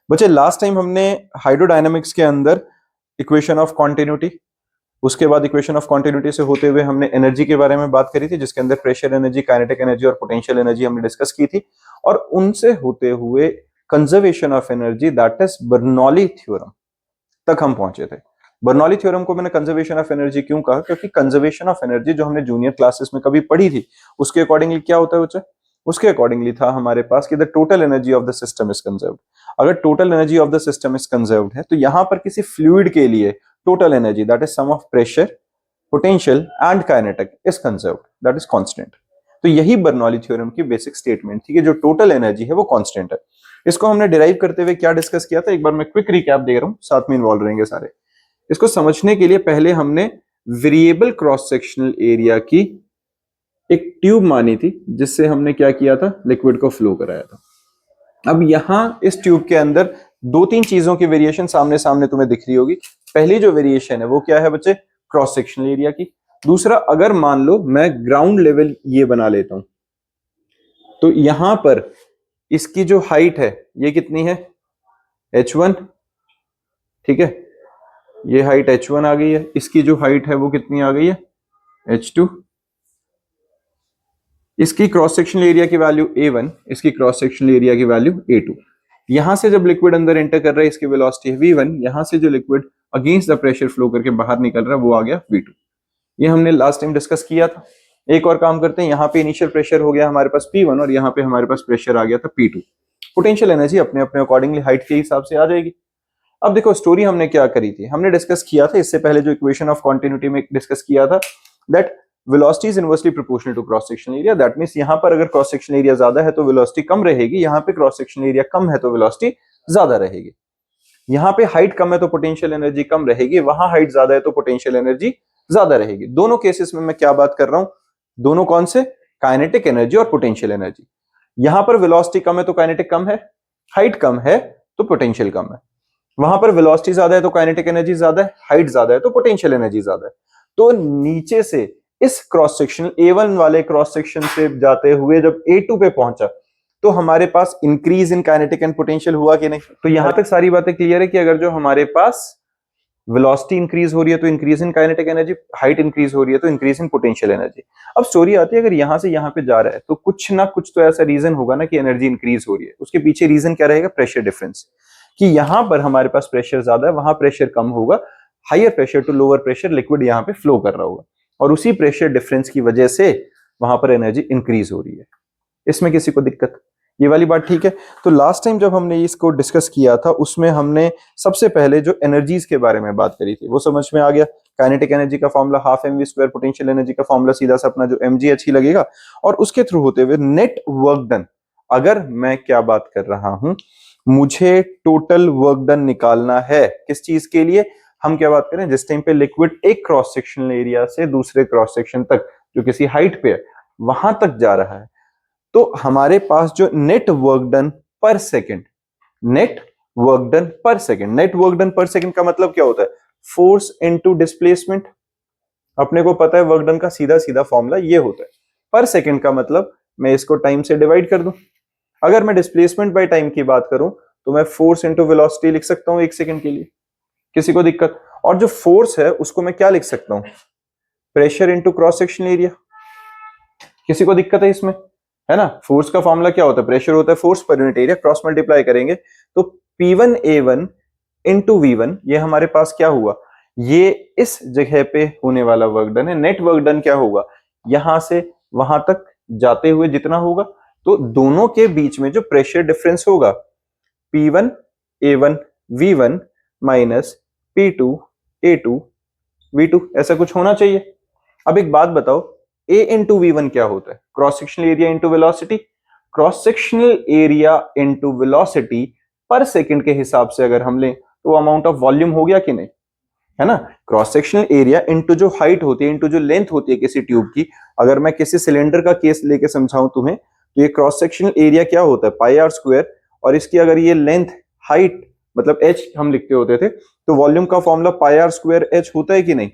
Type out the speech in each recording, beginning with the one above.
बच्चे last time हमने hydrodynamics के अंदर इक्वेशन ऑफ कॉन्टिन्यूटी, उसके बाद इक्वेशन ऑफ कॉन्टिन्यूटी से होते हुए हमने एनर्जी के बारे में बात करी थी, जिसके अंदर प्रेशर एनर्जी, काइनेटिक एनर्जी और पोटेंशियल एनर्जी हमने डिस्कस की थी। और उनसे होते हुए conservation of energy, that is Bernoulli theorem तक हम पहुंचे थे। बर्नौली थ्योरम को मैंने कंजर्वेशन ऑफ एनर्जी क्यों कहा? क्योंकि कंजर्वेशन ऑफ एनर्जी जो हमने जूनियर क्लासेस में कभी पढ़ी थी, उसके अकॉर्डिंगली क्या होता है बच्चे? उसके अकॉर्डिंगली था हमारे पास कि the total energy of the system is conserved. अगर total energy of the system is conserved है, तो यहां पर किसी फ्लूइड के लिए total energy, that is sum of pressure, potential and kinetic, is conserved, that is constant. तो यही बर्नौली थ्योरम की बेसिक स्टेटमेंट थी कि जो टोटल एनर्जी है वो कांस्टेंट है। इसको हमने डिराइव करते हुए क्या डिस्कस किया था, एक बार मैं क्विक रिकैप दे रहा हूं, साथ में इन्वॉल्व रहेंगे सारे। इसको समझने के लिए पहले हमने वेरिएबल क्रॉस सेक्शनल एरिया की एक ट्यूब मानी थी, जिससे हमने क्या किया था, लिक्विड को फ्लो कराया था। अब यहां इस ट्यूब के अंदर दो तीन चीजों की वेरिएशन सामने सामने तुम्हें दिख रही होगी। पहली जो वेरिएशन है वो क्या है बच्चे? क्रॉस सेक्शनल एरिया की। दूसरा, अगर मान लो मैं ग्राउंड लेवल ये बना लेता हूं, तो यहां पर इसकी जो हाइट है ये कितनी है? h1, ठीक है, ये हाइट h1 आ गई है। इसकी जो हाइट है वो कितनी आ गई है? h2। इसकी क्रॉस सेक्शनल एरिया की वैल्यू a1, इसकी क्रॉस सेक्शनल एरिया की वैल्यू a2। यहां से जब लिक्विड अंदर एंटर कर रहा है, इसकी वेलोसिटी है v1, यहां से जो liquid against the pressure flow करके बाहर निकल रहा है वो आ गया v2। ये हमने लास्ट टाइम डिस्कस किया था। एक और काम करते हैं, यहाँ पे इनिशियल प्रेशर हो गया हमारे पास p1 और यहाँ पे हमारे पास प्रेशर आ गया था p2। पोटेंशियल एनर्जी अपने अपने अकॉर्डिंगली हाइट के हिसाब से आ जाएगी। अब देखो स्टोरी हमने क्या करी थी, हमने डिस्कस किया था इससे पहले जो इक्वेशन ऑफ कॉन्टिन्यूटी में डिस्कस किया था, that velocity is inversely proportional to cross sectional area. That means यहां पर अगर क्रॉस सेक्शनल एरिया ज्यादा है तो वेलोसिटी कम रहेगी, यहां पे क्रॉस सेक्शनल एरिया कम है तो वेलोसिटी ज्यादा रहेगी। यहां पे हाइट कम है तो पोटेंशियल एनर्जी कम रहेगी, वहां हाइट ज्यादा है तो पोटेंशियल एनर्जी ज्यादा रहेगी। दोनों केसेस में मैं क्या बात कर रहा हूं? दोनों कौन से? काइनेटिक एनर्जी और पोटेंशियल एनर्जी। यहां पर वेलोसिटी कम है तो काइनेटिक कम है, हाइट कम है तो पोटेंशियल कम है। वहां पर वेलोसिटी ज्यादा है तो काइनेटिक एनर्जी ज्यादा है, हाइट ज्यादा है तो पोटेंशियल एनर्जी ज्यादा है। तो नीचे से इस क्रॉस सेक्शन A1 वाले क्रॉस सेक्शन से जाते हुए जब A2 पे पहुंचा, तो हमारे पास increase in kinetic and potential हुआ कि नहीं? तो यहां तक सारी बातें क्लियर है कि अगर जो हमारे पास वेलोसिटी इंक्रीज हो रही है तो increase in kinetic energy, height increase हो रही है तो इंक्रीज इन पोटेंशियल एनर्जी। अब स्टोरी आती है, अगर यहां से यहां पे जा रहा है तो कुछ ना कुछ तो ऐसा रीजन होगा ना कि एनर्जी इंक्रीज हो रही है। उसके पीछे रीजन क्या रहेगा? प्रेशर डिफरेंस, कि यहां पर हमारे पास प्रेशर ज्यादा है, वहां प्रेशर कम होगा। Higher pressure to lower pressure liquid यहां पे फ्लो कर रहा होगा, और उसी प्रेशर डिफरेंस की वजह से वहां पर एनर्जी इंक्रीज हो रही है। इसमें किसी को दिक्कत? ये वाली बात ठीक है। तो लास्ट टाइम जब हमने इसको डिस्कस किया था, उसमें हमने सबसे पहले जो एनर्जीज के बारे में बात करी थी वो समझ में आ गया। काइनेटिक एनर्जी का formula half mv², potential energy का फॉर्मूला सीधा सा अपना जो mgh ही लगेगा, और उसके थ्रू होते हुए नेट वर्क डन। अगर मैं क्या बात कर रहा हूं, मुझे टोटल वर्क डन निकालना है, किस चीज के लिए? हम क्या बात करें, जिस टाइम पे लिक्विड एक क्रॉस सेक्शनल एरिया से दूसरे क्रॉस सेक्शन तक जो किसी हाइट पे है वहां तक जा रहा है, तो हमारे पास जो नेट वर्क डन पर सेकेंड, नेट वर्क डन पर सेकेंड, नेट वर्क डन पर सेकेंड का मतलब क्या होता है? Force into displacement. अपने को पता है वर्क डन का सीधा सीधा फॉर्मूला ये होता है। पर सेकेंड का मतलब मैं इसको टाइम से डिवाइड कर दूं। अगर मैं डिस्प्लेसमेंट बाय टाइम की बात करूं तो मैं फोर्स इनटू वेलोसिटी लिख सकता हूं एक सेकंड के लिए। किसी को दिक्कत? और जो फोर्स है उसको मैं क्या लिख सकता हूं? Pressure into cross sectional area. किसी को दिक्कत है इसमें? है ना, फोर्स का फॉर्मूला क्या होता है? प्रेशर होता है force per unit area, cross multiply करेंगे तो P1A1 इंटू V1, ये हमारे पास क्या हुआ? ये इस जगह पे होने वाला वर्क डन है। नेट वर्क डन क्या होगा? यहां से वहां तक जाते हुए जितना होगा, तो दोनों के बीच में जो प्रेशर डिफरेंस होगा, P1A1 V1 minus P2A2 V2, ऐसा कुछ होना चाहिए। अब एक बात बताओ, A इंटू V1 क्या होता है? Cross sectional area into velocity. Cross sectional area into velocity पर सेकंड के हिसाब से अगर हम लें तो अमाउंट ऑफ वॉल्यूम हो गया कि नहीं? है ना, क्रॉस सेक्शनल एरिया इंटू जो हाइट होती है इंटू जो लेंथ होती है किसी ट्यूब की। अगर मैं किसी सिलेंडर का केस लेके समझाऊं तुम्हें, तो ये क्रॉस सेक्शनल एरिया क्या होता है? पाई आर स्क्वायर, और इसकी अगर ये लेंथ, हाइट मतलब h हम लिखते होते थे, तो वॉल्यूम का formula pi r square h होता है कि नहीं?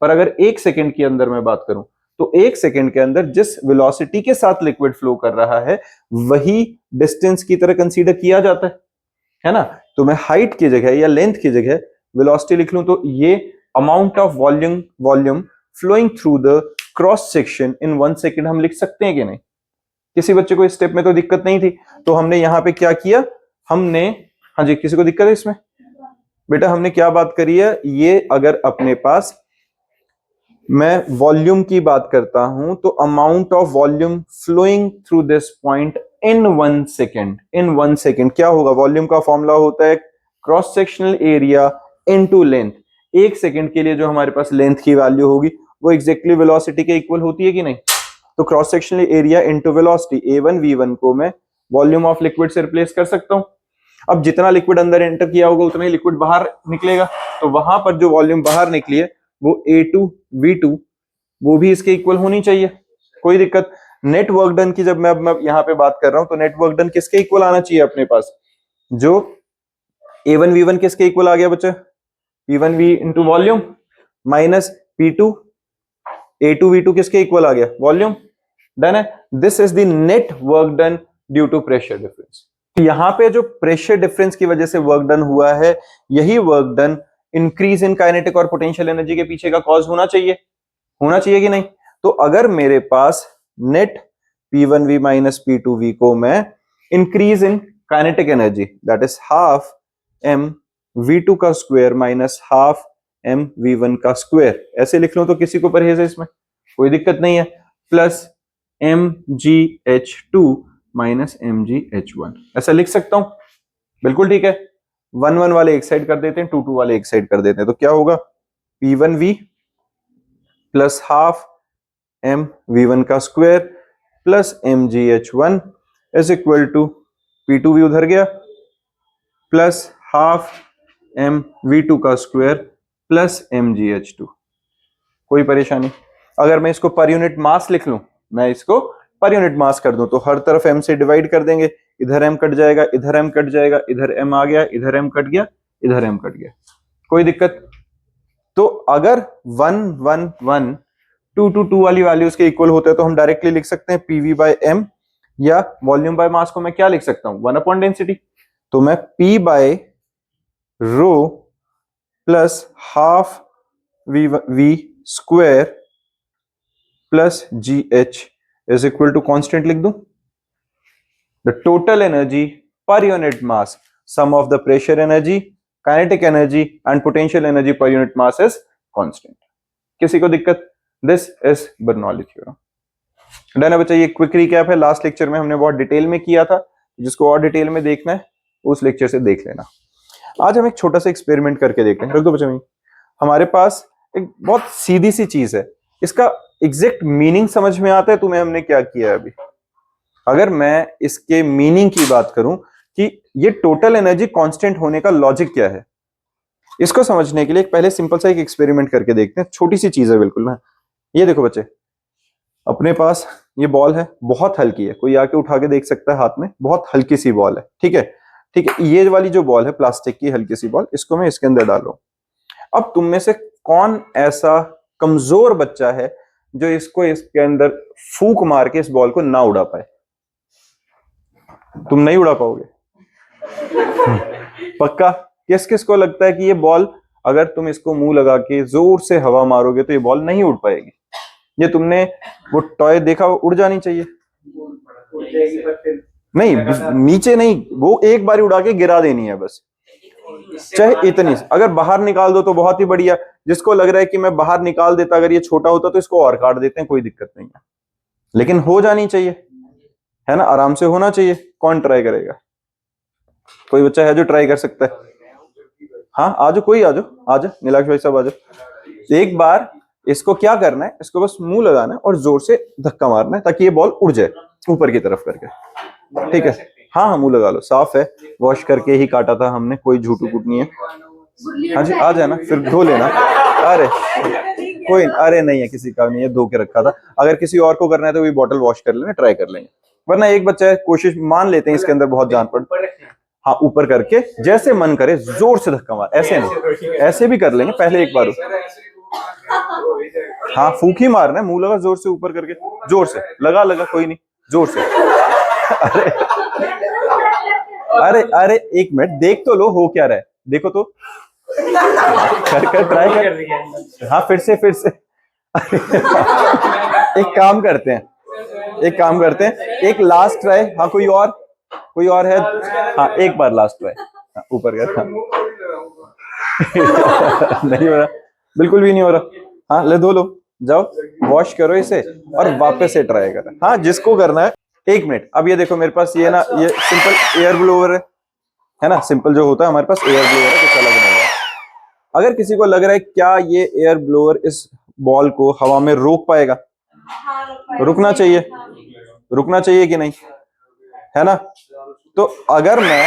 पर अगर एक सेकंड के अंदर मैं बात करूं, तो एक सेकंड के अंदर जिस वेलोसिटी के साथ लिक्विड फ्लो कर रहा है वही डिस्टेंस की तरह कंसीडर किया जाता है। है ना। तो मैं हाइट की जगह या लेंथ की जगह वेलोसिटी लिख लूं तो ये amount of volume flowing through the cross section in 1 second हम लिख सकते हैं कि नहीं। किसी बच्चे को इस स्टेप में तो दिक्कत नहीं थी, तो हमने यहां पे क्या किया, हमने, हाँ जी किसी को दिक्कत है इसमें बेटा, हमने क्या बात करी है, ये अगर अपने पास मैं वॉल्यूम की बात करता हूं तो amount of volume flowing through this point in 1 second, in 1 second क्या होगा, वॉल्यूम का फॉर्मूला होता है cross sectional area into length. 1 second के लिए जो हमारे पास लेंथ की वैल्यू होगी वो एग्जैक्टली वेलोसिटी के इक्वल होती है कि नहीं। तो cross sectional area into velocity a1v1 को मैं वॉल्यूम ऑफ लिक्विड से रिप्लेस कर सकता हूं। अब जितना लिक्विड अंदर एंटर किया होगा उतना ही लिक्विड बाहर निकलेगा, तो वहां पर जो वॉल्यूम बाहर निकली है वो a2v2 वो भी इसके इक्वल होनी चाहिए, कोई दिक्कत। नेट वर्क डन की जब मैं यहां पे बात कर रहा हूं तो नेट वर्क डन किसके इक्वल आना चाहिए अपने पास, जो a1v1 किसके इक्वल आ गया बच्चे, p1v into volume minus p2 a2v2 किसके इक्वल आ गया, वॉल्यूम। डन है, this is the net work done due to pressure difference. यहां पे जो प्रेशर डिफरेंस की वजह से वर्क डन हुआ है, यही work done increase in kinetic और पोटेंशियल एनर्जी के पीछे का कॉज होना चाहिए, होना चाहिए कि नहीं। तो अगर मेरे पास नेट p1v माइनस p2v को मैं increase in kinetic energy that is half m v2 का square minus half m v1 का स्क्वायर ऐसे लिख लूं तो किसी को परहेज है इसमें, कोई दिक्कत नहीं है, प्लस mgh2 माइनस mgh1 ऐसा लिख सकता हूं, बिल्कुल ठीक है। 1 1 वाले एक साइड कर देते हैं, 2 2 वाले एक साइड कर देते हैं, तो क्या होगा p1v plus half m v1 का square plus mgh1 is equal to p2v उधर गया प्लस हाफ m v2 का स्क्वायर प्लस mgh2, कोई परेशानी। अगर मैं इसको पर यूनिट मास लिख लूं, मैं इसको पर यूनिट मास कर दूं तो हर तरफ m से डिवाइड कर देंगे, इधर m कट जाएगा, इधर m कट जाएगा, इधर m आ गया, इधर m कट गया, इधर m कट गया, कोई दिक्कत। तो अगर 1 1 1 2 2 2 वाली वैल्यूज के इक्वल होते हैं तो हम डायरेक्टली लिख सकते हैं pv बाय m, या वॉल्यूम बाय मास को मैं क्या लिख सकता हूं 1 अपॉन डेंसिटी, तो मैं p by rho plus half v square plus gh is equal to constant लिख दूं, the total energy per unit mass sum of the pressure energy kinetic energy and potential energy per unit mass is constant. किसी को दिक्कत, this is Bernoulli theorem. Done है बच्चा, ये quick recap है, last lecture में हमने बहुत डिटेल में किया था, जिसको और डिटेल में देखना है उस लेक्चर से देख लेना। आज हम एक छोटा सा एक्सपेरिमेंट करके देखते हैं, रख दो बच्चा। हमारे पास एक बहुत सीधी सी चीज है, इसका एग्जैक्ट मीनिंग समझ में आता है तुम्हें, हमने क्या किया है अभी। अगर मैं इसके मीनिंग की बात करूं कि ये टोटल एनर्जी कांस्टेंट होने का लॉजिक क्या है, इसको समझने के लिए पहले सिंपल सा एक एक्सपेरिमेंट करके देखते हैं। छोटी सी चीज है बिल्कुल ना। ये देखो बच्चे, अपने पास ये बॉल है, बहुत हल्की है, कोई आके उठा के देख सकता है हाथ में, बहुत हल्की सी बॉल है, ठीक है ठीक है। ये वाली जो बॉल है प्लास्टिक की हल्की सी बॉल, इसको मैं इसके अंदर डालूं। अब तुम में से कौन ऐसा कमजोर बच्चा है जो इसको इसके अंदर फूंक मार के इस बॉल को ना उड़ा पाए? तुम नहीं उड़ा पाओगे पक्का। किस किस को लगता है कि ये बॉल अगर तुम इसको मुंह लगा के जोर से हवा मारोगे तो ये बॉल नहीं उड़ पाएगी? ये तुमने वो टॉय देखा, वो उड़ जानी चाहिए, नहीं नीचे नहीं, वो एक बार उड़ा के गिरा देनी है बस, चाहे इतनी। अगर बाहर निकाल दो तो बहुत ही बढ़िया, जिसको लग रहा है कि मैं बाहर निकाल देता अगर ये छोटा होता तो इसको और काट देते हैं, कोई दिक्कत नहीं है, लेकिन हो जानी चाहिए, है ना, आराम से होना चाहिए। कौन ट्राई करेगा? कोई बच्चा है जो ट्राई कर सकता है? हाँ आ जाओ, कोई आ जाओ, आ जाओ नीलाक्ष भाई साहब आ जाओ। एक बार इसको क्या करना है, इसको बस मुंह लगाना है और जोर से धक्का मारना है ताकि ये बॉल उड़ जाए ऊपर की तरफ करके, ठीक है। हाँ हाँ मुंह लगा लो, साफ है, वॉश करके ही काटा था हमने, कोई झूठू कूट नहीं है। हाँ जी आ जाना, फिर धो लेना। अरे कोई, अरे नहीं है, किसी का नहीं है, धो के रखा था। अगर किसी और को करना है तो वही बॉटल वॉश कर लेना, ट्राई कर लेंगे। वरना एक बच्चा है, कोशिश मान लेते हैं इसके अंदर बहुत जान पड़, हाँ ऊपर करके जैसे मन करे जोर से धक्का मार, ऐसे नहीं, ऐसे भी कर लेंगे पहले एक बार। हाँ फूंक ही मारना है, मुंह लगा जोर से ऊपर करके, जोर से लगा लगा, कोई नहीं, जोर से। अरे अरे अरे एक मिनट, देख तो लो हो क्या रहा है, देखो तो, कर ट्राई कर। हाँ फिर से एक काम करते हैं, एक लास्ट ट्राई। हाँ कोई और है? हाँ एक बार लास्ट ट्राई। हाँ, ऊपर कर। हाँ। नहीं हो रहा, बिल्कुल भी नहीं हो रहा। हाँ ले धो लो, जाओ वॉश करो इसे और वापस से ट्राई करो। हाँ जिसको करना है। एक मिनट, अब ये देखो मेरे पास ये ना, ये सिंपल एयर ब्लोअर है ना, सिंपल जो होता है हमारे पास एयर ब्लोअर है, कुछ अलग नहीं है। अगर किसी को लग रहा है क्या ये एयर ब्लोअर इस बॉल को हवा में रोक पाएगा, रुकना चाहिए कि नहीं, है ना? तो अगर मैं,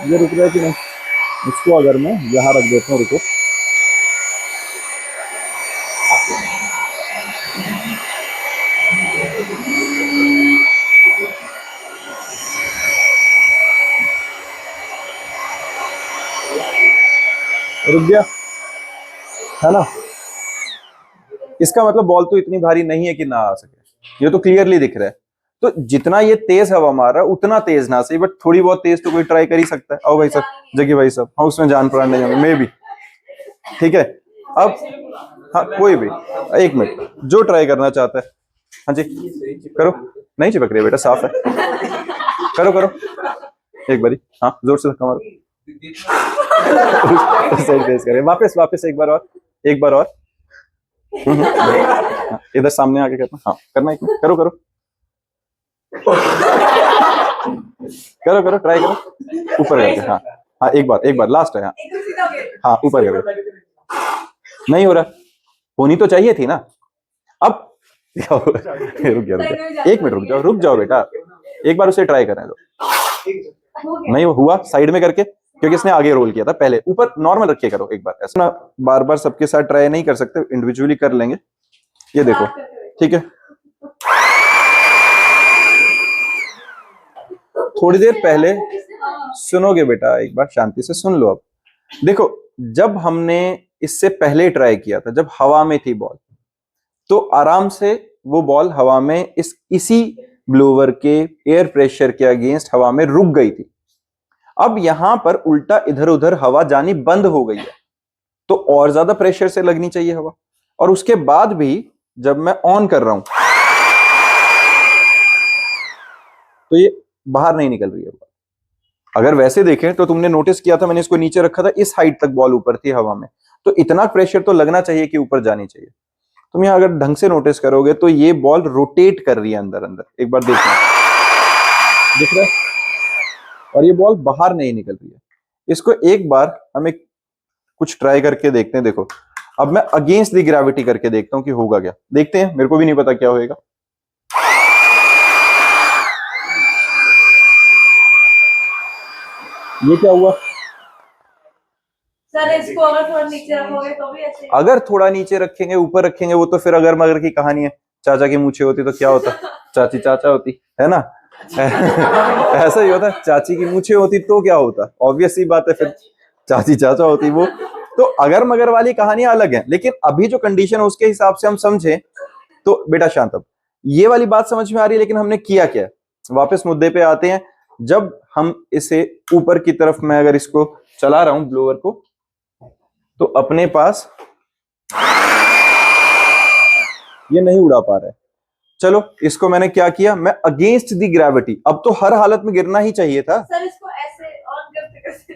ये रुक रहा है कि नहीं, इसको अगर मैं यहां रख देता हूँ, रुको, रुक गया, है ना? इसका मतलब बॉल तो इतनी भारी नहीं है कि ना आ सके, ये तो क्लियरली दिख रहा है। तो जितना ये तेज हवा मार रहा है उतना तेज ना सही, बट थोड़ी बहुत तेज तो कोई ट्राई कर ही सकता है। आओ भाई साहब, जगी भाई साहब, हाँ उसमें जान प्राण नहीं होंगे, मे भी। ठीक है, अब हाँ कोई भी, एक मिनट, जो ट्राई करना चाहता है, हाँ जी करो। नहीं चिपक रही है बेटा, साफ है, करो एक बारी, हाँ जोर से धक्का मारो। सही तेज करे, वापस एक बार और। हाँ, इधर सामने आके करना, हाँ करना, एक मिनट, करो ट्राई करो, ऊपर करके। हाँ एक बार लास्ट है। हाँ ऊपर करो, नहीं हो रहा, होनी तो चाहिए थी ना। अब रुक गया, एक मिनट रुक जाओ बेटा, एक बार उसे ट्राई करने दो। नहीं हुआ, साइड में करके, क्योंकि इसने आगे रोल किया था पहले, ऊपर नॉर्मल रख के करो एक बार, ऐसा ना बार बार सबके साथ ट्राई नहीं कर सकते, इंडिविजुअली कर लेंगे। ये देखो, ठीक है, थोड़ी देर पहले, सुनोगे बेटा, एक बार शांति से सुन लो। अब देखो, जब हमने इससे पहले ट्राई किया था, जब हवा में थी बॉल, तो आराम से वो बॉल हवा में इसी ब्लोवर के एयर प्रेशर के अगेंस्ट हवा में रुक गई थी। अब यहां पर उल्टा इधर उधर हवा जानी बंद हो गई है, तो और ज्यादा प्रेशर से लगनी चाहिए हवा, और उसके बाद भी जब मैं ऑन कर रहा हूं तो ये बाहर नहीं निकल रही है। अगर वैसे देखें तो तुमने नोटिस किया था, मैंने इसको नीचे रखा था, इस हाइट तक बॉल ऊपर थी हवा में, तो इतना प्रेशर तो लगना चाहिए कि ऊपर जानी चाहिए। तुम यहां अगर ढंग से नोटिस करोगे तो ये बॉल रोटेट कर रही है अंदर अंदर, एक बार देखना, दिख रहा है? और ये बॉल बाहर नहीं निकल रही है। इसको एक बार हम एक कुछ ट्राई करके देखते हैं। देखो, अब मैं अगेंस्ट द ग्रेविटी करके देखता हूं कि होगा क्या, देखते हैं, मेरे को भी नहीं पता क्या होएगा। ये क्या हुआ सर? इसको अगर थोड़ा नीचे रखोगे तो भी ऐसे, अगर थोड़ा नीचे रखेंगे, ऊपर रखेंगे, वो तो फिर अगर मगर की कहानी है। चाचा की मूछें होती तो क्या होता, चाची चाचा होती, है ना? ऐसा ही होता, चाची की मूछें होती तो क्या होता, ऑब्वियस सी बात है, फिर चाची चाचा होती वो। तो अगर मगर वाली कहानियां अलग है, लेकिन अभी जो कंडीशन है उसके हिसाब से हम समझे तो बेटा शांत, अब ये वाली बात समझ में आ रही है। लेकिन हमने किया क्या, वापस मुद्दे पे आते हैं। जब हम इसे ऊपर की तरफ, मैं अगर इसको चला रहा हूं ब्लोअर को, तो अपने पास ये नहीं उड़ा पा रहा है। चलो, इसको मैंने क्या किया, मैं अगेंस्ट दी ग्रेविटी, अब तो हर हालत में गिरना ही चाहिए था। सर इसको ऐसे ऑन करते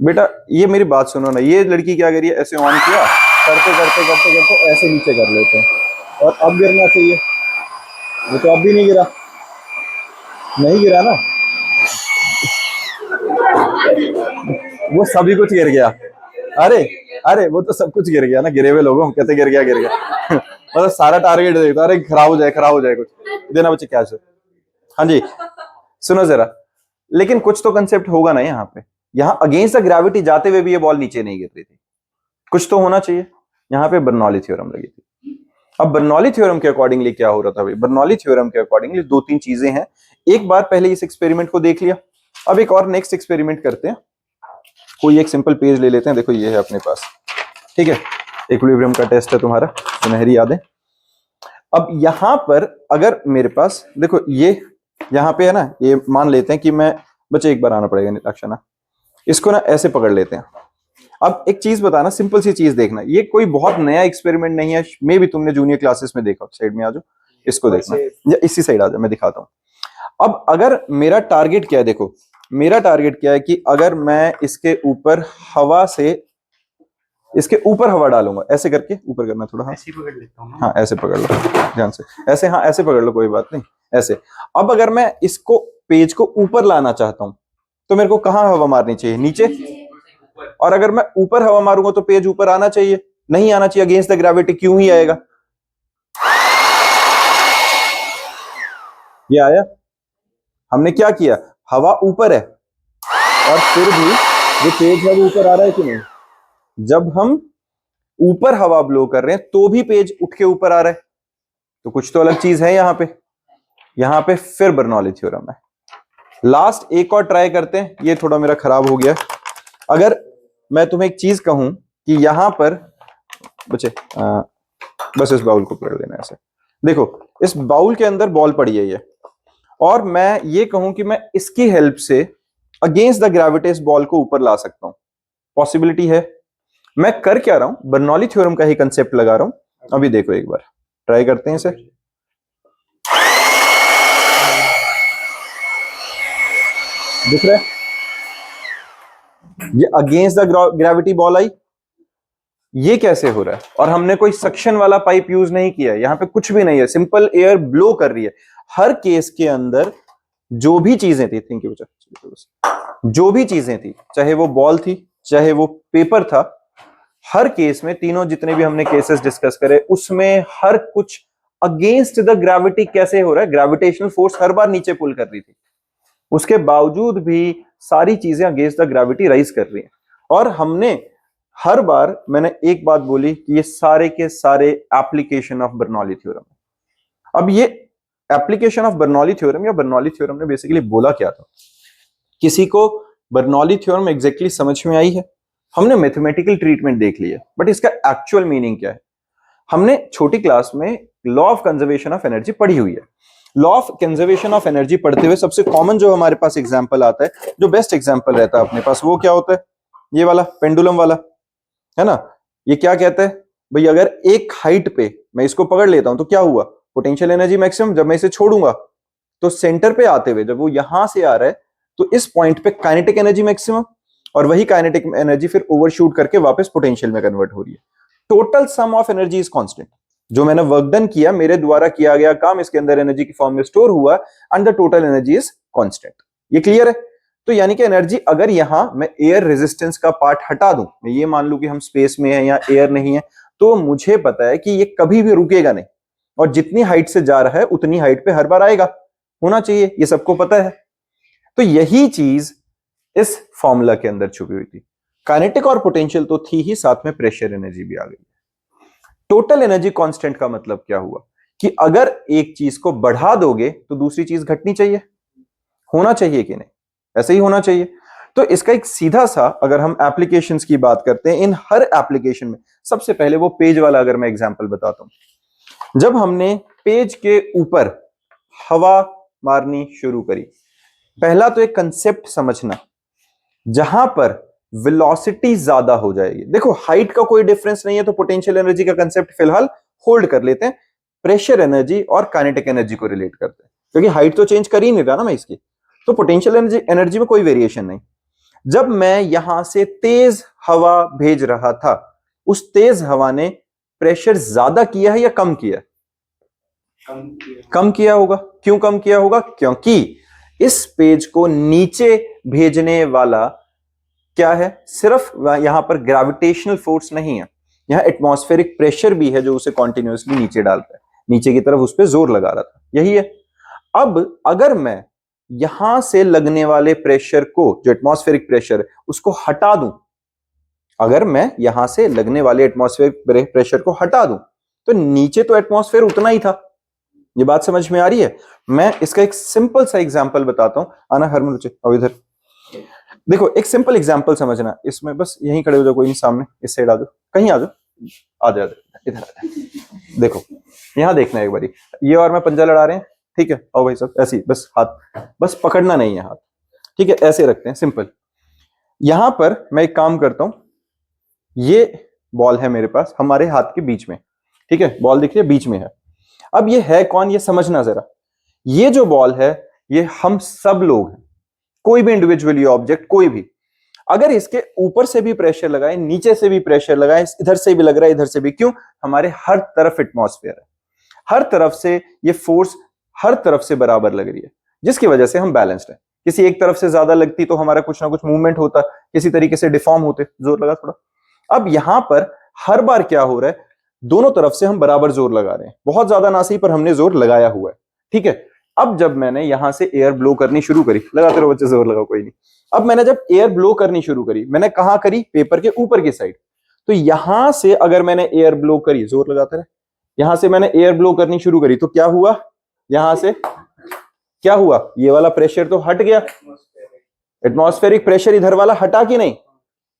बेटा ये मेरी बात सुनो ना, ये लड़की क्या करी है, ऐसे ऑन किया, करते करते करते करते ऐसे नीचे कर लेते हैं, और अब गिरना चाहिए, वो तो अब भी नहीं गिरा, नहीं गिरा ना, वो सभी कुछ गिर गया। अरे वो तो सब कुछ गिर गया ना, गिरे हुए लोगों, कहते गिर गया मतलब सारा टारगेट देखता, अरे खराब हो जाए कुछ देना बच्चे क्या से। हाँ जी सुनो जरा, लेकिन कुछ तो कंसेप्ट होगा ना यहाँ पे, यहाँ अगेंस्ट द ग्रेविटी जाते हुए भी ये बॉल नीचे नहीं गिर रही थी, कुछ तो होना चाहिए। यहाँ पे बर्नौली थ्योरम लगी थी। अब बर्नौली थ्योरम के अकॉर्डिंगली क्या हो रहा था भाई, बर्नौली थ्योरम के अकॉर्डिंगली दो तीन चीजें हैं। एक बार पहले इस एक्सपेरिमेंट को देख लिया, अब एक और नेक्स्ट एक्सपेरिमेंट करते हैं। कोई एक सिंपल पेज ले लेते हैं, देखो ये है अपने पास, ठीक है, इक्विलिब्रियम का टेस्ट है तुम्हारा, सुनहरी यादें। अब यहां पर अगर मेरे पास देखो, ये यहाँ पे है ना, ये मान लेते हैं कि मैं, बच्चे एक बार आना पड़ेगा निताक्षा ना, इसको ना ऐसे पकड़ लेते हैं। अब एक चीज बताना, सिंपल सी चीज देखना, ये कोई बहुत नया एक्सपेरिमेंट नहीं है, मे भी तुमने जूनियर क्लासेस में देखा। साइड में आ जाओ, इसको देखना, या इसी साइड आ जाओ, मैं दिखाता हूँ। अब अगर मेरा टारगेट क्या है, देखो मेरा टारगेट क्या है कि अगर मैं इसके ऊपर हवा से, इसके ऊपर हवा डालूंगा, ऐसे करके ऊपर करना थोड़ा, हाँ ऐसे ही पकड़ लेता हूँ ना। हाँ ऐसे पकड़ लो ध्यान से, ऐसे, हाँ ऐसे पकड़ लो, कोई बात नहीं, ऐसे। अब अगर मैं इसको, पेज को ऊपर लाना चाहता हूं, तो मेरे को कहां हवा मारनी चाहिए, नीचे। और अगर मैं ऊपर हवा मारूंगा तो पेज ऊपर आना चाहिए, नहीं आना चाहिए, अगेंस्ट द ग्रेविटी क्यों ही आएगा। ये आया, हमने क्या किया, हवा ऊपर है और फिर भी जो पेज है वो ऊपर आ रहा है कि नहीं। जब हम ऊपर हवा ब्लो कर रहे हैं तो भी पेज उठ के ऊपर आ रहा है, तो कुछ तो अलग चीज है यहां पे। यहां पे फिर बर्नौली थ्योरम है। लास्ट एक और ट्राई करते हैं, ये थोड़ा मेरा खराब हो गया। अगर मैं तुम्हें एक चीज कहूं कि यहां पर बच्चे, बस इस बाउल को पकड़ लेना ऐसे, देखो इस बाउल के अंदर बॉल पड़ी है ये, और मैं ये कहूं कि मैं इसकी हेल्प से अगेंस्ट द ग्रेविटी इस बॉल को ऊपर ला सकता हूं, पॉसिबिलिटी है। मैं कर क्या रहा हूं, बर्नौली थ्योरम का ही कंसेप्ट लगा रहा हूं। अभी देखो एक बार ट्राई करते हैं इसे, दिख रहा है, ये अगेंस्ट द ग्रेविटी बॉल आई। ये कैसे हो रहा है, और हमने कोई सक्शन वाला पाइप यूज नहीं किया है, यहां पे कुछ भी नहीं है, सिंपल एयर ब्लो कर रही है। हर केस के अंदर जो भी चीजें थी, थैंक यू बच्चा, जो भी चीजें थी, चाहे वो बॉल थी चाहे वो पेपर था, हर केस में, तीनों जितने भी हमने केसेस डिस्कस करे उसमें हर कुछ अगेंस्ट द ग्रेविटी कैसे हो रहा है। ग्रेविटेशनल फोर्स हर बार नीचे पुल कर रही थी, उसके बावजूद भी सारी चीजें अगेंस्ट द ग्रेविटी राइज कर रही हैं। और हमने हर बार, मैंने एक बात बोली कि ये सारे के सारे एप्लीकेशन ऑफ बर्नौली थ्योरम। अब ये एप्लीकेशन ऑफ बर्नौली थ्योरम या बर्नौली थ्योरम ने बेसिकली बोला क्या था, किसी को बर्नौली थ्योरम एग्जैक्टली समझ में आई है, हमने मैथमेटिकल ट्रीटमेंट देख ली है, बट इसका एक्चुअल मीनिंग क्या है। हमने छोटी क्लास में law of conservation of energy पढ़ी हुई है। Law of conservation of energy पढ़ते हुए सबसे कॉमन जो हमारे पास एग्जांपल आता है, जो बेस्ट एग्जांपल रहता है अपने पास, वो क्या होता है, ये वाला पेंडुलम वाला, है ना। ये क्या कहता है भाई, अगर एक हाइट पे मैं इसको पकड़ लेता हूं तो क्या हुआ, पोटेंशियल एनर्जी मैक्सिमम। जब मैं इसे छोड़ूंगा तो सेंटर पे आते हुए, जब वो यहां से आ रहा है तो इस पॉइंट पे काइनेटिक एनर्जी मैक्सिमम, और वही काइनेटिक एनर्जी फिर ओवरशूट करके वापस पोटेंशियल में कन्वर्ट हो रही है। Total sum of energy is constant. जो मैंने वर्क डन किया, मेरे द्वारा किया गया काम इसके अंदर एनर्जी की फॉर्म में स्टोर हुआ, and the total energy is constant. ये क्लियर है। तो यानी कि एनर्जी, अगर यहां मैं एयर रेजिस्टेंस का पार्ट हटा दूं, मैं ये मान लूं कि हम स्पेस में हैं या एयर नहीं है, तो मुझे पता है कि ये कभी भी रुकेगा नहीं, और जितनी हाइट से जा रहा है उतनी हाइट पे हर बार आएगा, होना चाहिए, ये सबको पता है। तो यही चीज इस फॉर्मूला के अंदर छुपी हुई थी। काइनेटिक और पोटेंशियल तो थी ही, साथ में प्रेशर एनर्जी भी आ गई। टोटल एनर्जी कांस्टेंट का मतलब क्या हुआ कि अगर एक चीज को बढ़ा दोगे तो दूसरी चीज घटनी चाहिए, होना चाहिए कि नहीं, ऐसे ही होना चाहिए। तो इसका एक सीधा सा, अगर हम एप्लीकेशंस की बात करते हैं, इन हर एप्लीकेशन में सबसे पहले वो पेज वाला अगर मैं एग्जांपल बताता हूं, जब हमने पेज के ऊपर हवा मारनी शुरू करी, पहला तो एक कंसेप्ट समझना, जहां पर वेलोसिटी ज्यादा हो जाएगी। देखो हाइट का कोई डिफरेंस नहीं है, तो पोटेंशियल एनर्जी का कंसेप्ट फिलहाल होल्ड कर लेते हैं, प्रेशर एनर्जी और काइनेटिक एनर्जी को रिलेट करते हैं, क्योंकि हाइट तो चेंज कर ही नहीं रहा ना मैं इसकी, तो पोटेंशियल एनर्जी में कोई वेरिएशन नहीं। जब मैं यहां से तेज हवा भेज रहा था, उस तेज हवा ने प्रेशर ज्यादा किया है या कम किया? कम किया होगा। क्यों कम किया होगा? क्योंकि इस पेज को नीचे भेजने वाला क्या है, सिर्फ यहां पर ग्रेविटेशनल फोर्स नहीं है, यहां एटमॉस्फेरिक प्रेशर भी है जो उसे कॉन्टिन्यूअसली नीचे डालता है, नीचे की तरफ उस पर जोर लगा रहा था, यही है। अब अगर मैं यहां से लगने वाले प्रेशर को, जो एटमॉस्फेरिक प्रेशर है, उसको हटा दूं, अगर मैं यहां से लगने वाले एटमॉस्फेरिक प्रेशर को हटा दूं, तो नीचे तो एटमॉस्फेयर उतना ही था। ये बात समझ में आ रही है? मैं इसका एक सिंपल सा एग्जांपल बताता हूं। आना हरमन बच्चे, अब इधर देखो, एक सिंपल एग्जांपल समझना। इसमें बस यहीं खड़े हो जाओ, कोई नहीं, सामने इस साइड आ जाओ, कहीं आ जाओ, आ जाओ इधर आ जाओ। देखो यहां देखना एक बारी, ये और मैं पंजा लड़ा रहे हैं, ठीक है, आओ भाई साहब, ऐसे ही बस हाथ, बस पकड़ना नहीं है हाथ, ठीक है, ऐसे रखते हैं, सिंपल। यहां पर मैं एक काम करता हूं, ये बॉल है मेरे पास हमारे हाथ के बीच में, ठीक है, बॉल दिख रही है बीच में है। अब ये है कौन, ये समझना जरा। ये जो बॉल है ये हम सब लोग हैं, कोई भी इंडिविजुअली ऑब्जेक्ट, कोई भी अगर इसके ऊपर से भी प्रेशर लगाए, नीचे से भी प्रेशर लगाए, इधर से भी लग रहा है, इधर से भी, क्यों, हमारे हर तरफ एटमॉस्फेयर है, हर तरफ से ये फोर्स हर तरफ से बराबर लग रही है, जिसकी वजह से हम बैलेंस्ड है। किसी एक तरफ से ज्यादा लगती तो हमारा कुछ ना कुछ मूवमेंट होता, किसी तरीके से डिफॉर्म होते, जोर लगा थोड़ा। अब यहां पर हर बार क्या हो रहा है, दोनों तरफ से हम बराबर जोर लगा रहे हैं, बहुत ज्यादा ना सही पर हमने जोर लगाया हुआ है, ठीक है। अब जब मैंने यहां से एयर ब्लो करनी शुरू करी, लगाते रहो बच्चे, जोर लगाओ, कोई नहीं। अब मैंने जब एयर ब्लो करनी शुरू करी, मैंने कहां करी, पेपर के ऊपर की साइड। तो यहां से अगर मैंने एयर ब्लो करी, जोर लगाते रहे, यहां से मैंने एयर ब्लो करनी शुरू करी, तो क्या हुआ, यहां से क्या हुआ, ये वाला प्रेशर तो हट गया, एटमॉस्फेरिक प्रेशर इधर वाला हटा कि नहीं,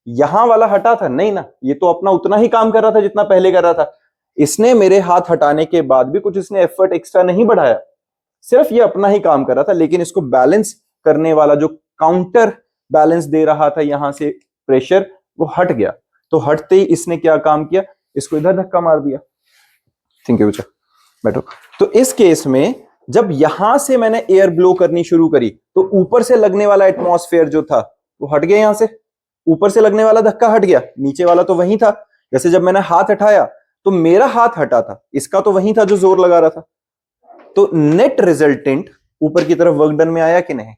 यहां वाला हटा था नहीं ना, ये तो अपना उतना ही काम कर रहा था जितना पहले कर रहा था। इसने मेरे हाथ हटाने के बाद भी कुछ इसने एफर्ट एक्स्ट्रा नहीं बढ़ाया, सिर्फ ये अपना ही काम कर रहा था, लेकिन इसको बैलेंस करने वाला जो काउंटर बैलेंस दे रहा था यहां से प्रेशर, वो हट गया। तो हटते ही इसने क्या काम किया, इसको इधर धक्का मार दिया। थिंक यू बच्चा, बैठो। तो इस केस में जब यहां से मैंने एयर ब्लो करनी शुरू करी, तो ऊपर से लगने वाला एटमॉस्फेयर जो था वो हट गया, यहां से ऊपर से लगने वाला धक्का हट गया, नीचे वाला तो वही था। जैसे जब मैंने हाथ हटाया तो मेरा हाथ हटा था, इसका तो वही था जो जोर लगा रहा था। तो नेट रिजल्टेंट ऊपर की तरफ वर्क डन में आया कि नहीं,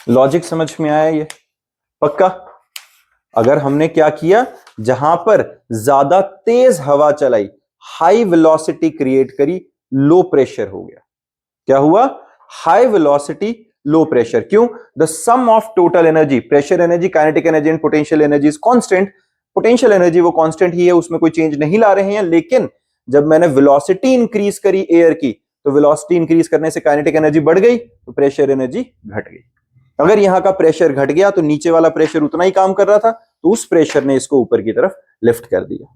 लॉजिक समझ में आया ये, पक्का। अगर हमने क्या किया, जहां पर ज्यादा तेज हवा चलाई, हाई वेलोसिटी क्रिएट करी, लो प्रेशर हो गया। क्या हुआ, हाई वेलोसिटी लो प्रेशर, क्यों, the sum of total energy, pressure energy, kinetic energy and potential energy is constant. Potential energy वो कांस्टेंट ही है, उसमें कोई चेंज नहीं ला रहे हैं, लेकिन जब मैंने वेलोसिटी इंक्रीज करी एयर की, तो वेलोसिटी इंक्रीज करने से काइनेटिक एनर्जी बढ़ गई, तो प्रेशर एनर्जी घट गई। अगर यहां का प्रेशर घट गया तो नीचे वाला प्रेशर उतना ही काम कर रहा था, तो उस प्रेशर ने इसको ऊपर की तरफ लिफ्ट कर दिया।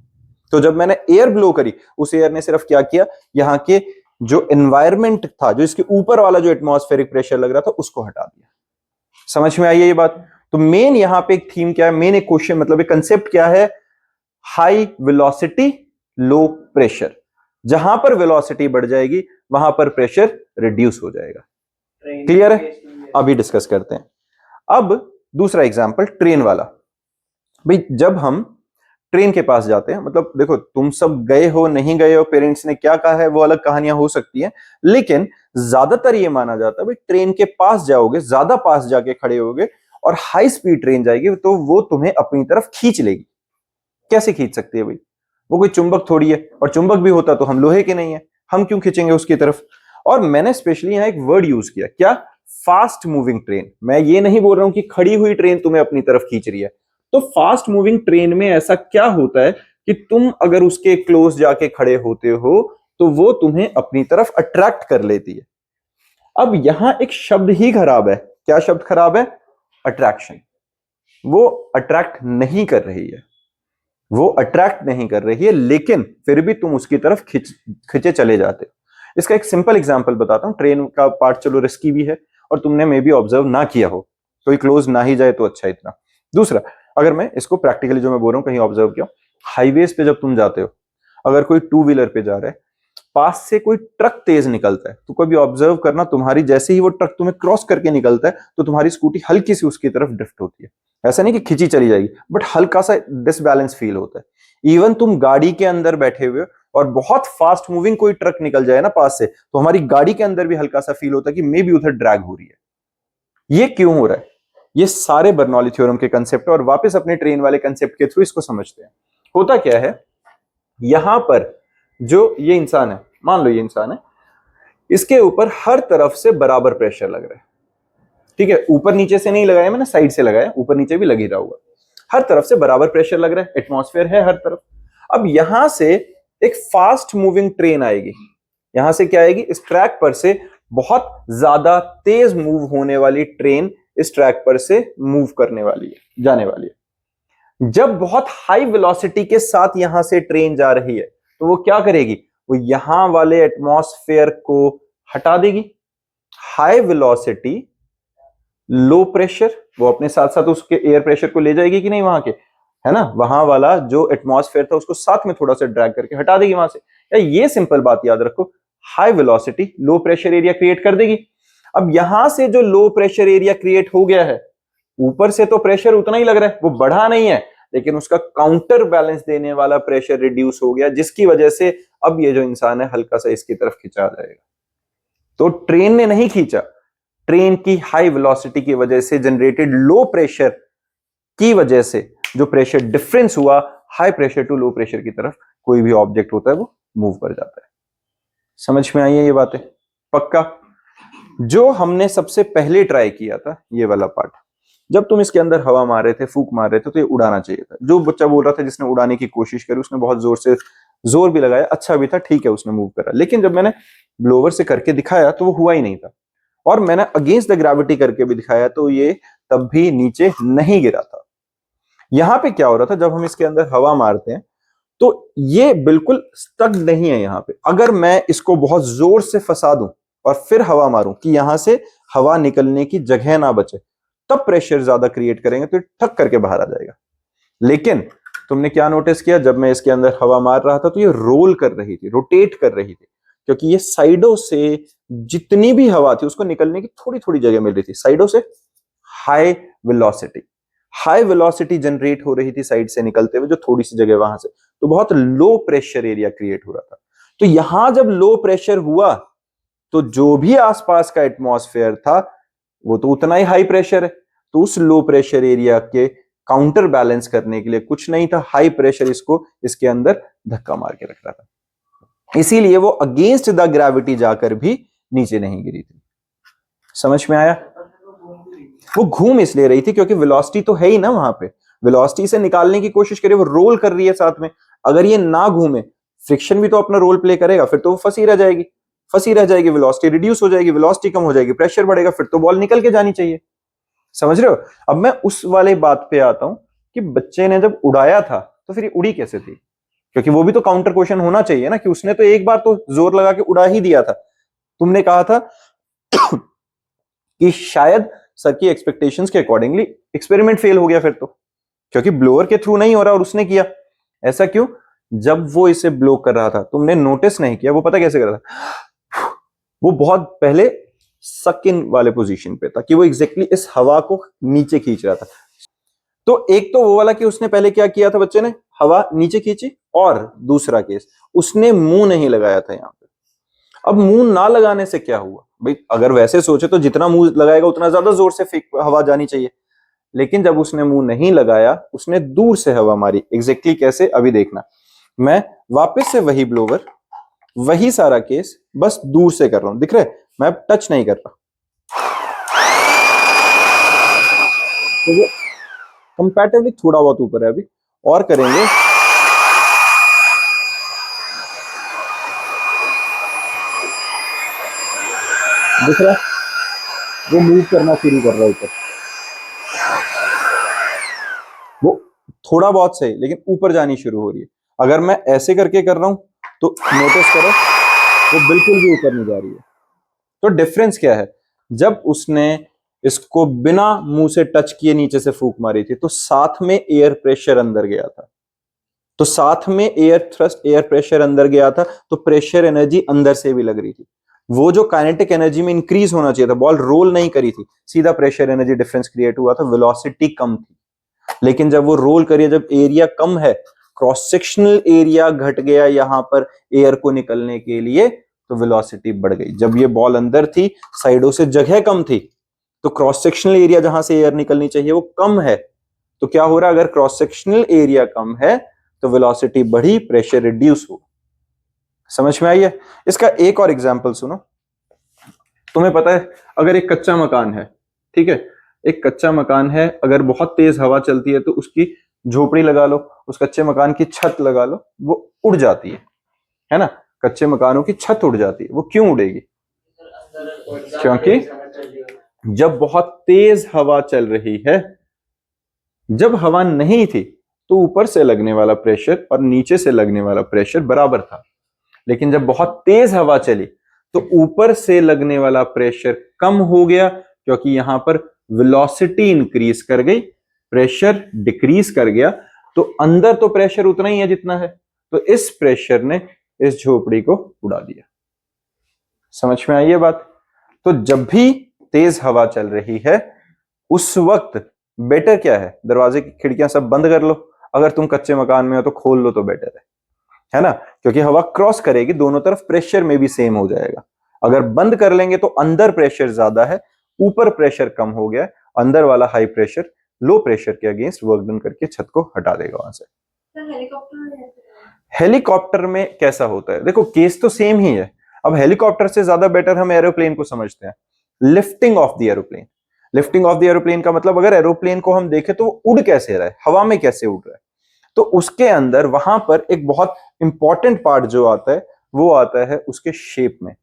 तो जब मैंने एयर ब्लो करी, उस एयर ने सिर्फ क्या किया, यहां के जो एनवायरमेंट था, जो इसके ऊपर वाला जो एटमॉस्फेरिक प्रेशर लग रहा था, उसको हटा दिया। समझ में आई है ये बात। तो मेन यहां पे एक थीम क्या है, मेन एक क्वेश्चन, मतलब एक कंसेप्ट क्या है, हाई वेलोसिटी लो प्रेशर। जहां पर वेलोसिटी बढ़ जाएगी वहां पर प्रेशर रिड्यूस हो जाएगा। क्लियर है, अभी डिस्कस करते हैं। अब दूसरा एग्जांपल, ट्रेन वाला। भाई जब हम ट्रेन के पास जाते हैं, मतलब देखो तुम सब गए हो नहीं गए हो, पेरेंट्स ने क्या कहा है वो अलग कहानियां हो सकती हैं, लेकिन ज्यादातर ये माना जाता है भाई ट्रेन के पास जाओगे, ज्यादा पास जाके खड़े होगे और हाई स्पीड ट्रेन जाएगी तो वो तुम्हें अपनी तरफ खींच लेगी। कैसे खींच सकती है भाई, वो कोई चुंबक थोड़ी है, और चुंबक भी होता तो हम लोहे के नहीं है, हम क्यों खींचेंगे उसकी तरफ। और मैंने स्पेशली यहां एक वर्ड यूज किया, क्या, फास्ट मूविंग ट्रेन। मैं ये नहीं बोल रहा हूं कि खड़ी हुई ट्रेन तुम्हें अपनी तरफ खींच रही है। तो फास्ट मूविंग ट्रेन में ऐसा क्या होता है कि तुम अगर उसके क्लोज जाके खड़े होते हो तो वो तुम्हें अपनी तरफ अट्रैक्ट कर लेती है। अब यहां एक शब्द ही खराब है, क्या शब्द खराब है, अट्रैक्शन। वो अट्रैक्ट नहीं कर रही है, वो अट्रैक्ट नहीं कर रही है, लेकिन फिर भी तुम उसकी तरफ खिंचे चले जाते हो। इसका एक सिंपल एग्जांपल बताता हूं। ट्रेन का पार्ट चलो रिस्की भी है और तुमने मे बी ऑब्जर्व ना किया हो, कोई क्लोज ना ही जाए तो अच्छा इतना। दूसरा, अगर मैं इसको प्रैक्टिकली जो मैं बोल रहा हूं कहीं ऑब्जर्व किया, हाईवेज पे जब तुम जाते हो, अगर कोई टू व्हीलर पे जा रहा है, पास से कोई ट्रक तेज निकलता है, तो कभी ऑब्जर्व करना, तुम्हारी जैसे ही वो ट्रक तुम्हें क्रॉस करके निकलता है तो तुम्हारी स्कूटी हल्की सी उसकी तरफ ड्रिफ्ट होती है। ऐसा नहीं कि खिंची चली जाएगी, बट हल्का सा डिसबैलेंस फील होता है। इवन तुम गाड़ी के अंदर बैठे हुए और बहुत फास्ट मूविंग कोई ट्रक निकल जाए ना पास से, तो हमारी गाड़ी के अंदर भी हल्का सा फील होता है कि मे बी उधर ड्रैग हो रही है। ये क्यों हो रहा है, ये सारे बर्नौली थ्योरम के कंसेप्ट, और वापस अपने ट्रेन वाले कंसेप्ट के थ्रू इसको समझते हैं। होता क्या है, यहां पर जो ये इंसान है, मान लो ये इंसान है, इसके ऊपर हर तरफ से बराबर प्रेशर लग रहा है, ठीक है, ऊपर नीचे से नहीं लगाया मैंने, साइड से लगाया, ऊपर नीचे भी लग ही रहा होगा, हर तरफ से बराबर प्रेशर लग रहा है, एटमॉस्फेयर है हर तरफ। अब यहां से एक फास्ट मूविंग ट्रेन आएगी, यहां से क्या आएगी, इस ट्रैक पर से बहुत ज्यादा तेज मूव होने वाली ट्रेन इस ट्रैक पर से मूव करने वाली है, जाने वाली है। जब बहुत हाई वेलोसिटी के साथ यहां से ट्रेन जा रही है तो वो क्या करेगी, वो यहां वाले एटमॉस्फेयर को हटा देगी। हाई वेलोसिटी लो प्रेशर, वो अपने साथ साथ उसके एयर प्रेशर को ले जाएगी कि नहीं वहां के, है ना, वहां वाला जो एटमॉस्फेयर था उसको साथ में थोड़ा सा ड्रैग करके हटा देगी वहां से। या ये सिंपल बात याद रखो, high velocity low pressure area create कर देगी। अब यहां से जो लो प्रेशर एरिया क्रिएट हो गया है, ऊपर से तो प्रेशर उतना ही लग रहा है, वो बढ़ा नहीं है, लेकिन उसका काउंटर बैलेंस देने वाला प्रेशर रिड्यूस हो गया, जिसकी वजह से अब ये जो इंसान है हल्का सा इसकी तरफ खिंचा जाएगा। तो ट्रेन ने नहीं खींचा, ट्रेन की हाई वेलोसिटी की वजह से जनरेटेड लो प्रेशर की वजह से जो प्रेशर डिफरेंस हुआ high pressure to low pressure की तरफ, कोई भी ऑब्जेक्ट होता है वो मूव कर जाता है। समझ में आई है ये बातें? पक्का? जो हमने सबसे पहले ट्राई किया था ये वाला पार्ट, जब तुम इसके अंदर हवा मार रहे थे, फूंक मार रहे थे, तो ये उड़ाना चाहिए था। जो बच्चा बोल रहा था जिसने उड़ाने की कोशिश करी, उसने बहुत जोर से जोर भी लगाया, अच्छा भी था, ठीक है, उसने मूव करा, लेकिन जब मैंने ब्लोवर से करके दिखाया तो वो हुआ ही नहीं था। और मैंने अगेंस्ट द ग्रेविटी करके भी दिखाया तो ये तब भी नीचे नहीं गिरा था। यहां पे क्या हो रहा था, जब हम इसके अंदर हवा मारते हैं तो ये बिल्कुल स्टक नहीं है यहाँ पे। अगर मैं इसको बहुत जोर से फंसा दूं और फिर हवा मारूं कि यहां से हवा निकलने की जगह ना बचे, तब प्रेशर ज्यादा क्रिएट करेंगे तो ठक करके बाहर आ जाएगा। लेकिन तुमने क्या नोटिस किया, जब मैं इसके अंदर हवा मार रहा था तो ये रोल कर रही थी, रोटेट कर रही थी, क्योंकि ये साइडों से जितनी भी हवा थी उसको निकलने की थोड़ी थोड़ी जगह मिल रही थी साइडों से। High velocity, high velocity generate हो रही थी साइड से निकलते हुए, जो थोड़ी सी जगह वहां से, तो बहुत लो प्रेशर एरिया क्रिएट हो रहा था। तो यहां जब लो प्रेशर हुआ तो जो भी आसपास का एटमॉस्फेयर था वो तो उतना ही हाई प्रेशर है, तो उस लो प्रेशर एरिया के काउंटर बैलेंस करने के लिए कुछ नहीं था, हाई प्रेशर इसको इसके अंदर धक्का मार के रख रहा था। इसीलिए वो अगेंस्ट द ग्रेविटी जाकर भी नीचे नहीं गिरी थी। समझ में आया? वो घूम इसलिए रही थी क्योंकि वेलोसिटी तो है ही ना वहां पे, वेलोसिटी से निकालने की कोशिश करिए, वो रोल कर रही है साथ में। अगर ये ना घूमे, फ्रिक्शन भी तो अपना रोल प्ले करेगा, फिर तो वो फंसी रह जाएगी, फंसी रह जाएगी, वेलोसिटी रिड्यूस हो जाएगी, वेलोसिटी कम हो जाएगी, प्रेशर बढ़ेगा, फिर तो बॉल निकल के जानी चाहिए। समझ रहे हो? अब मैं उस वाले बात पे आता हूं कि बच्चे ने जब उड़ाया था तो फिर उड़ी कैसे थी, क्योंकि वो भी तो काउंटर क्वेश्चन होना चाहिए ना, कि उसने तो एक बार तो जोर लगा के उड़ा ही दिया था। तुमने कहा था कि शायद सर की एक्सपेक्टेशंस के अकॉर्डिंगली एक्सपेरिमेंट फेल हो गया फिर तो, क्योंकि ब्लोअर के थ्रू नहीं हो रहा और उसने किया। ऐसा क्यों? जब वो इसे ब्लो कर रहा था तुमने नोटिस नहीं किया, वो पता कैसे कर रहा था, वो बहुत पहले सक इन वाले पोजीशन पे था, कि वो एग्जैक्टली इस हवा को नीचे खींच रहा था। तो एक तो वो वाला कि उसने पहले क्या किया था, बच्चे ने हवा नीचे खींची, और दूसरा केस उसने मुंह नहीं लगाया था यहां पे। अब मुंह ना लगाने से क्या हुआ भाई, अगर वैसे सोचे तो जितना मुंह लगाएगा उतना ज्यादा जोर से हवा जानी चाहिए, लेकिन जब उसने मुंह नहीं लगाया उसने दूर से हवा मारी। एग्जैक्टली कैसे, अभी देखना। मैं वापस से वही ब्लोवर, वही सारा केस, बस दूर से कर रहा हूं, दिख रहा है, मैं टच नहीं कर रहा। तो वो कंपैरेटिवली थोड़ा बहुत ऊपर है, अभी और करेंगे। दिख रहा है, वो मूव करना शुरू कर रहा है ऊपर, वो थोड़ा बहुत सही, लेकिन ऊपर जानी शुरू हो रही है। अगर मैं ऐसे करके कर रहा हूं तो नोटिस करो वो बिल्कुल भी ऊपर नहीं जा रही है। तो डिफरेंस क्या है, जब उसने इसको बिना मुंह से टच किए नीचे से फूंक मारी थी तो साथ में एयर प्रेशर अंदर गया था, तो साथ में एयर थ्रस्ट, एयर प्रेशर अंदर गया था, तो प्रेशर एनर्जी अंदर से भी लग रही थी। वो जो काइनेटिक एनर्जी में इंक्रीज होना चाहिए था, बॉल रोल नहीं करी थी, सीधा प्रेशर एनर्जी डिफरेंस क्रिएट हुआ था, वेलोसिटी कम थी। लेकिन जब वो रोल करिए, जब एरिया कम है, क्रॉस सेक्शनल एरिया घट गया यहां पर एयर को निकलने के लिए, तो वेलोसिटी बढ़ गई। जब ये बॉल अंदर थी, साइडों से जगह कम थी, तो क्रॉस सेक्शनल एरिया जहां से एयर निकलनी चाहिए वो कम है, तो क्या हो रहा है, अगर क्रॉस सेक्शनल एरिया कम है तो वेलोसिटी बढ़ी, प्रेशर रिड्यूस हो। समझ में आई है? इसका एक और एग्जांपल सुनो। तुम्हें पता है, अगर एक कच्चा मकान है, ठीक है, एक कच्चा मकान है, अगर बहुत तेज हवा चलती है तो उसकी झोपड़ी लगा लो, उस कच्चे मकान की छत लगा लो, वो उड़ जाती है ना? कच्चे मकानों की छत उड़ जाती है, वो क्यों उड़ेगी? क्योंकि जब बहुत तेज हवा चल रही है, जब हवा नहीं थी तो ऊपर से लगने वाला प्रेशर और नीचे से लगने वाला प्रेशर बराबर था, लेकिन जब बहुत तेज हवा चली तो ऊपर से लगने वाला प्रेशर कम हो गया क्योंकि यहां पर वेलोसिटी इंक्रीज कर गई, प्रेशर डिक्रीज कर गया, तो अंदर तो प्रेशर उतना ही है जितना है, तो इस प्रेशर ने इस झोपड़ी को उड़ा दिया। समझ में आई ये बात? तो जब भी तेज हवा चल रही है उस वक्त बेटर क्या है, दरवाजे की खिड़कियां सब बंद कर लो, अगर तुम कच्चे मकान में हो तो खोल लो तो बेटर है ना, क्योंकि हवा क्रॉस करेगी, दोनों तरफ प्रेशर में भी सेम हो जाएगा। अगर बंद कर लेंगे तो अंदर प्रेशर ज्यादा है, ऊपर प्रेशर कम हो गया, अंदर वाला हाई प्रेशर लो प्रेशर के अगेंस्ट वर्क डन करके छत को हटा देगा वहां से। तो हेलीकॉप्टर में ऐसे हेलीकॉप्टर में कैसा होता है, देखो केस तो सेम ही है। अब हेलीकॉप्टर से ज्यादा बेटर हम एरोप्लेन को समझते हैं, lifting of the aeroplane. Lifting of the aeroplane का मतलब अगर एरोप्लेन को हम देखें तो वो उड़ कैसे रहा है, हवा में कैसे उड़ रहा है, तो उसके अंदर वहां पर एक बहुत इंपॉर्टेंट पार्ट जो आता है वो आता है उसके शेप में।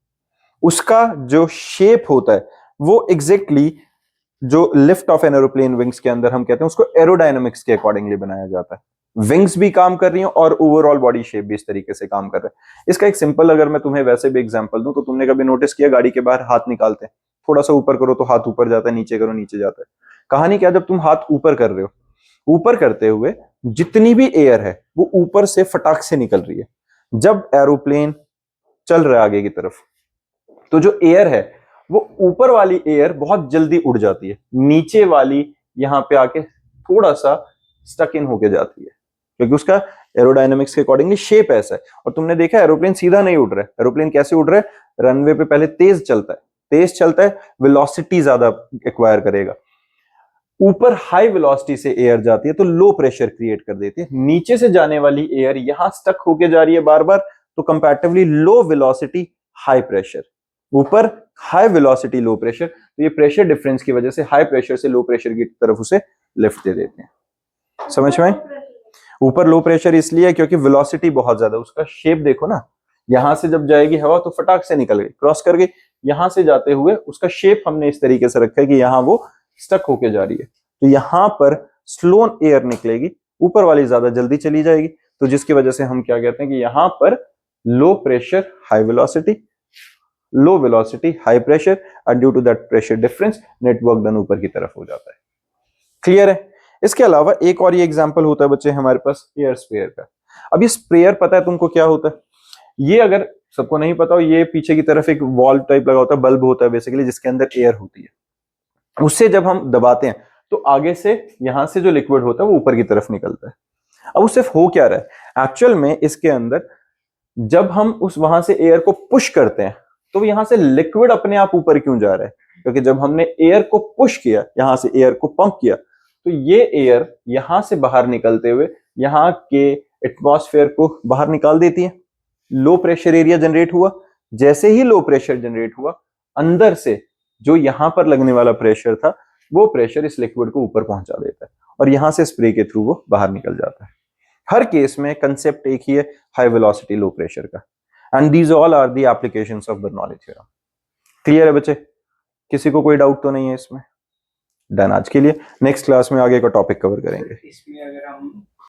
उसका जो शेप होता है वो एग्जैक्टली जो lift off an aeroplane wings के अंदर हम कहते हैं उसको एरोडायनामिक्स के अकॉर्डिंगली बनाया जाता है। विंग्स भी काम कर रही हैं और ओवरऑल बॉडी शेप भी इस तरीके से काम कर रहा है। इसका एक सिंपल अगर मैं तुम्हें वैसे भी एग्जांपल दूं तो तुमने कभी नोटिस किया गाड़ी के बाहर हाथ निकालते हैं, थोड़ा सा ऊपर करो तो हाथ ऊपर जाता है, नीचे करो नीचे जाता है। कहानी क्या, जब तुम हाथ ऊपर कर रहे हो, ऊपर करते हुए जितनी भी एयर है वो ऊपर से फटाक से निकल रही है। जब एरोप्लेन चल रहा है आगे की तरफ तो जो एयर है वो ऊपर वाली एयर बहुत जल्दी उड़ जाती है, नीचे वाली यहां पे आके थोड़ा सा स्टक इन होके जाती है क्योंकि उसका एरोडायनामिक्स के अकॉर्डिंगली शेप ऐसा है। और तुमने देखा एरोप्लेन सीधा नहीं उड़ रहा है, एरोप्लेन कैसे उड़ रहा है, रनवे पे पहले तेज चलता है, वेलोसिटी ज्यादा एक्वायर करेगा, ऊपर हाई वेलोसिटी से एयर जाती है तो लो प्रेशर क्रिएट कर देती है, नीचे से जाने वाली एयर यहां स्टक होके जा रही है बार बार, तो कंपैरेटिवली लो वेलोसिटी हाई प्रेशर, ऊपर हाई वेलोसिटी लो प्रेशर, तो ये प्रेशर डिफरेंस की वजह से हाई प्रेशर से लो प्रेशर की तरफ उसे लिफ्ट दे देते हैं। समझ में? ऊपर लो प्रेशर इसलिए क्योंकि वेलोसिटी बहुत ज्यादा, उसका शेप देखो ना, यहां से जब जाएगी हवा तो फटाक से निकल गई, क्रॉस कर गई, यहां से जाते हुए उसका शेप हमने इस तरीके से रखा है कि यहां वो स्टक होके जा रही है, तो यहां पर स्लो एयर निकलेगी, ऊपर वाली ज्यादा जल्दी चली जाएगी, तो जिसकी वजह से हम क्या कहते हैं कि यहां पर low pressure high velocity, low velocity high pressure, and due to that pressure difference net work done ऊपर की तरफ हो जाता है। क्लियर है? इसके अलावा एक और ये एग्जांपल होता है बच्चे हमारे पास एयर स्प्रेयर का। अब ये स्प्रेयर पता है तुमको क्या होता है? ये अगर सबको नहीं पता हो, ये पीछे की तरफ एक वॉल्व टाइप लगा होता है, बल्ब होता है बेसिकली जिसके अंदर एयर होती है, उससे जब हम दबाते हैं तो आगे से यहां से जो लिक्विड होता है वो ऊपर की तरफ निकलता है। अब उससे हो क्या रहा है, एक्चुअल में इसके अंदर जब हम उस वहां से एयर को पुश करते हैं तो यहां से लिक्विड अपने आप ऊपर क्यों जा रहा है, क्योंकि जब हमने एयर को पुश किया, यहां से एयर को पंप किया, तो ये एयर यहां से बाहर निकलते हुए यहां के एटमॉस्फेयर को बाहर निकाल देती है, लो प्रेशर एरिया जनरेट हुआ। जैसे ही लो प्रेशर जनरेट हुआ, अंदर से जो यहां पर लगने वाला प्रेशर था वो प्रेशर इस लिक्विड को ऊपर पहुंचा देता है और यहां से स्प्रे के थ्रू वो बाहर निकल जाता है। हर केस में कंसेप्ट एक ही है, हाई वेलोसिटी लो प्रेशर का, and these all are the applications of Bernoulli theorem. Clear है बच्चे? किसी को कोई डाउट तो नहीं है इसमें? डन आज के लिए, नेक्स्ट क्लास में आगे का टॉपिक कवर करेंगे। इसमें अगर हम